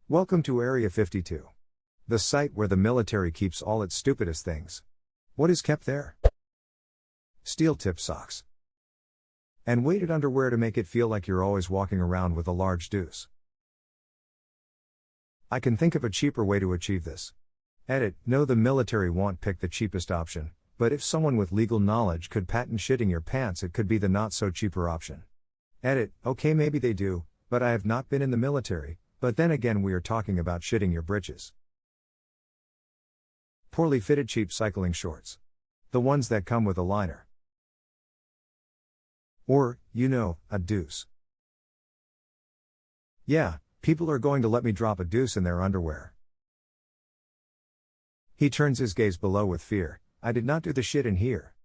Welcome to Area 52. The site where the military keeps all its stupidest things. What is kept there? Steel-tipped socks. And weighted underwear to make it feel like you're always walking around with a large deuce. I can think of a cheaper way to achieve this. Edit: no, the military won't pick the cheapest option, but if someone with legal knowledge could patent shitting your pants, it could be the not-so-cheaper option. Edit: okay, maybe they do, but I have not been in the military, but then again we are talking about shitting your britches. Poorly fitted cheap cycling shorts. The ones that come with a liner. Or, a deuce. Yeah, people are going to let me drop a deuce in their underwear. He turns his gaze below with fear. I did not do the shit in here.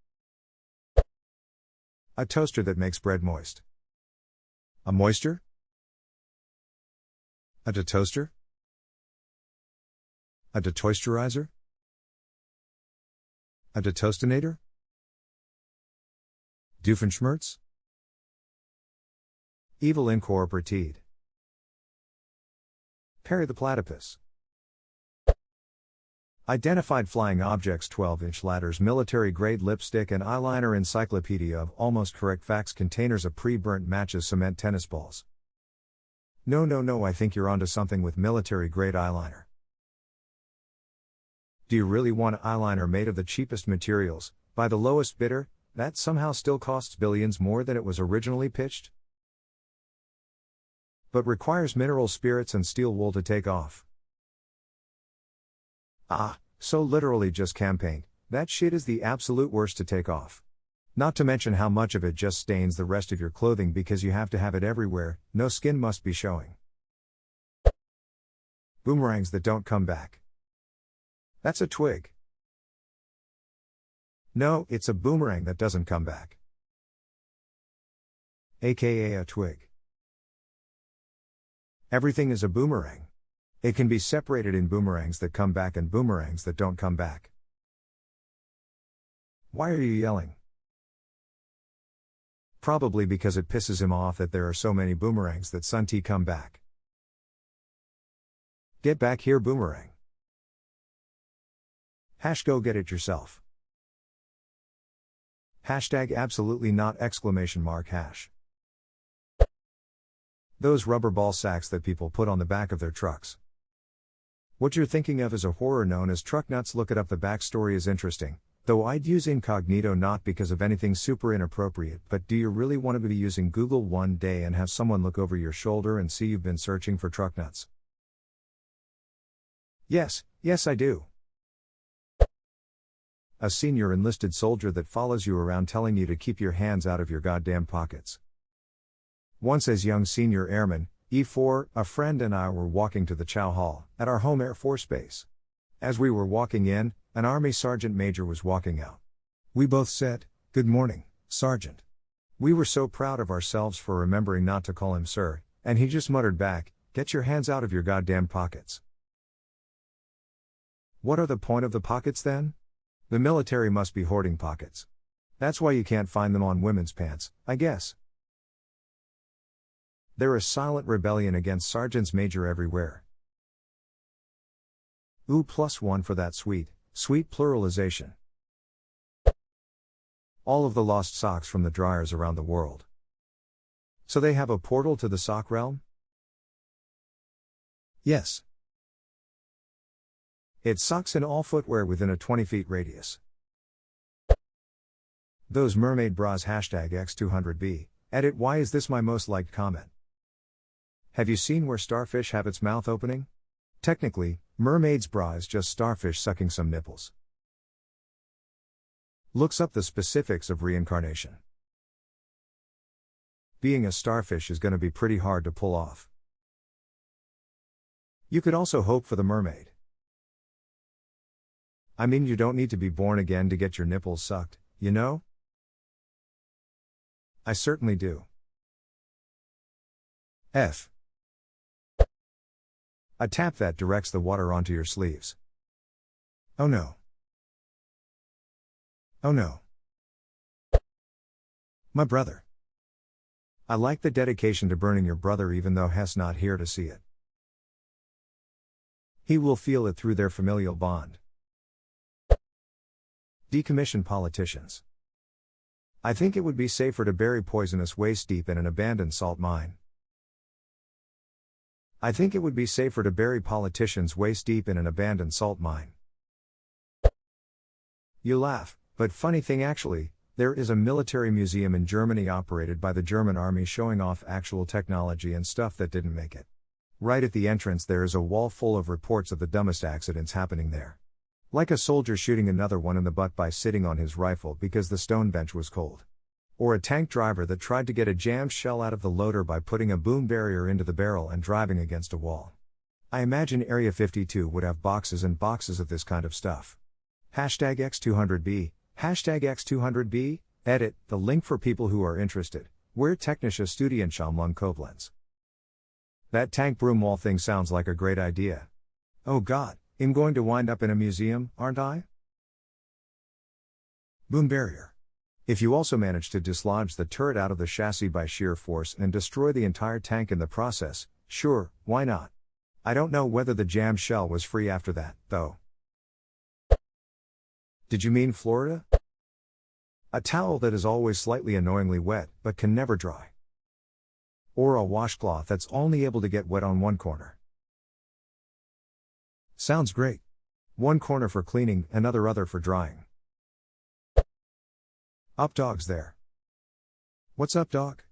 A toaster that makes bread moist. A moisture? A detoaster? A detoisterizer? A detoastinator? Doofenshmirtz? Evil incorporated. Perry the platypus. Identified flying objects, 12-inch ladders, military-grade lipstick and eyeliner, encyclopedia of almost correct facts, containers of pre-burnt matches, cement, tennis balls. No, I think you're onto something with military-grade eyeliner. Do you really want eyeliner made of the cheapest materials, by the lowest bidder, that somehow still costs billions more than it was originally pitched? But requires mineral spirits and steel wool to take off. So literally just campaign. That shit is the absolute worst to take off. Not to mention how much of it just stains the rest of your clothing because you have to have it everywhere, no skin must be showing. Boomerangs that don't come back. That's a twig. No, it's a boomerang that doesn't come back. AKA a twig. Everything is a boomerang. It can be separated in boomerangs that come back and boomerangs that don't come back. Why are you yelling? Probably because it pisses him off that there are so many boomerangs that Sun-T come back. Get back here, boomerang. Go get it yourself. Hashtag absolutely not ! Those rubber ball sacks that people put on the back of their trucks. What you're thinking of is a horror known as truck nuts. Look it up, the backstory is interesting, though I'd use incognito not because of anything super inappropriate, but do you really want to be using Google one day and have someone look over your shoulder and see you've been searching for truck nuts? Yes, I do. A senior enlisted soldier that follows you around telling you to keep your hands out of your goddamn pockets. Once as young senior airman, E4, a friend and I were walking to the chow hall, at our home Air Force Base. As we were walking in, an Army Sergeant Major was walking out. We both said, "Good morning, Sergeant." We were so proud of ourselves for remembering not to call him sir, and he just muttered back, "Get your hands out of your goddamn pockets." What are the point of the pockets then? The military must be hoarding pockets. That's why you can't find them on women's pants, I guess. There is silent rebellion against sergeants major everywhere. Ooh, +1 for that sweet pluralization. All of the lost socks from the dryers around the world. So they have a portal to the sock realm? Yes. It sucks in all footwear within a 20 feet radius. Those mermaid bras #X200B, edit: why is this my most liked comment? Have you seen where starfish have its mouth opening? Technically, mermaid's bra is just starfish sucking some nipples. Looks up the specifics of reincarnation. Being a starfish is gonna be pretty hard to pull off. You could also hope for the mermaid. I mean, you don't need to be born again to get your nipples sucked, you know? I certainly do. F. A tap that directs the water onto your sleeves. Oh no. Oh no. My brother. I like the dedication to burning your brother even though Hess not here to see it. He will feel it through their familial bond. Decommissioned politicians. I think it would be safer to bury poisonous waste deep in an abandoned salt mine. I think it would be safer to bury politicians waist deep in an abandoned salt mine. You laugh, but funny thing actually, there is a military museum in Germany operated by the German army showing off actual technology and stuff that didn't make it. Right at the entrance there is a wall full of reports of the dumbest accidents happening there. Like a soldier shooting another one in the butt by sitting on his rifle because the stone bench was cold. Or a tank driver that tried to get a jammed shell out of the loader by putting a boom barrier into the barrel and driving against a wall. I imagine Area 52 would have boxes and boxes of this kind of stuff. Hashtag X200B, hashtag X200B, edit, the link for people who are interested, where Technische Studiensammlung Koblenz. That tank broom wall thing sounds like a great idea. Oh god, I'm going to wind up in a museum, aren't I? Boom barrier. If you also manage to dislodge the turret out of the chassis by sheer force and destroy the entire tank in the process, sure, why not? I don't know whether the jammed shell was free after that, though. Did you mean Florida? A towel that is always slightly annoyingly wet, but can never dry. Or a washcloth that's only able to get wet on one corner. Sounds great. One corner for cleaning, another for drying. Up dog's there. What's up, dog?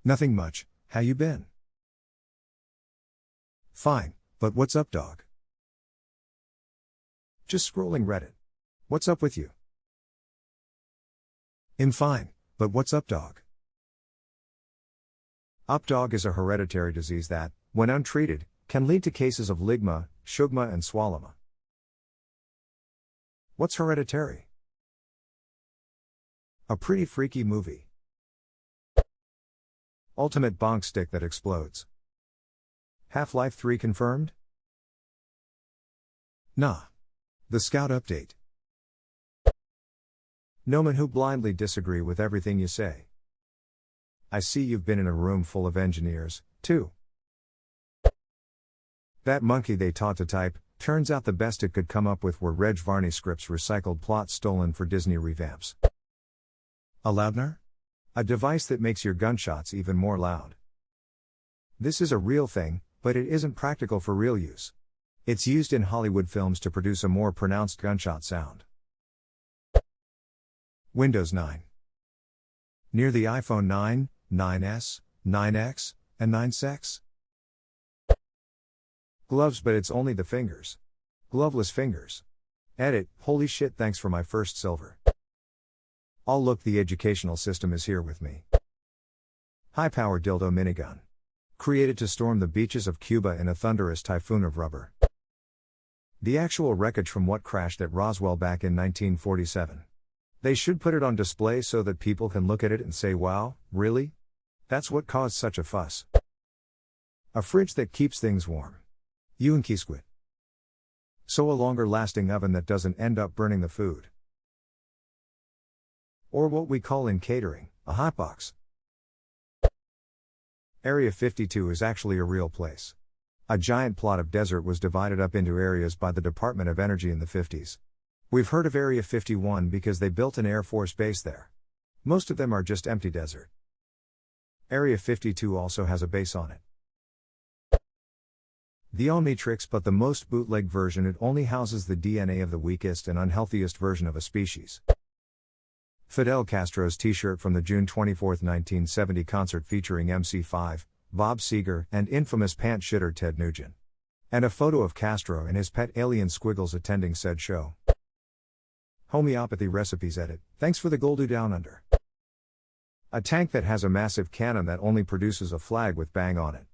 Nothing much, how you been? Fine, but what's up, dog? Just scrolling Reddit. What's up with you? I'm fine, but what's up, dog? Up dog is a hereditary disease that, when untreated, can lead to cases of ligma, shugma and swallowma. What's hereditary? A pretty freaky movie. Ultimate bonk stick that explodes. Half-Life 3 confirmed? Nah. The Scout update. No man who blindly disagree with everything you say. I see you've been in a room full of engineers, too. That monkey they taught to type, turns out the best it could come up with were Reg Varney scripts recycled plots stolen for Disney revamps. A loudner? A device that makes your gunshots even more loud. This is a real thing, but it isn't practical for real use. It's used in Hollywood films to produce a more pronounced gunshot sound. Windows 9. Near the iPhone 9, 9S, 9X, and 9Sex? Gloves, but it's only the fingers. Gloveless fingers. Edit, holy shit, thanks for my first silver. Oh look, the educational system is here with me. High-power dildo minigun. Created to storm the beaches of Cuba in a thunderous typhoon of rubber. The actual wreckage from what crashed at Roswell back in 1947. They should put it on display so that people can look at it and say, wow, really? That's what caused such a fuss. A fridge that keeps things warm. Squid. So a longer lasting oven that doesn't end up burning the food. Or what we call in catering, a hotbox. Area 52 is actually a real place. A giant plot of desert was divided up into areas by the Department of Energy in the 50s. We've heard of Area 51 because they built an Air Force base there. Most of them are just empty desert. Area 52 also has a base on it. The Omnitrix, but the most bootleg version, it only houses the DNA of the weakest and unhealthiest version of a species. Fidel Castro's t-shirt from the June 24, 1970 concert featuring MC5, Bob Seger, and infamous pant shitter Ted Nugent. And a photo of Castro and his pet alien Squiggles attending said show. Homeopathy recipes edit, thanks for the Goldu Down Under. A tank that has a massive cannon that only produces a flag with bang on it.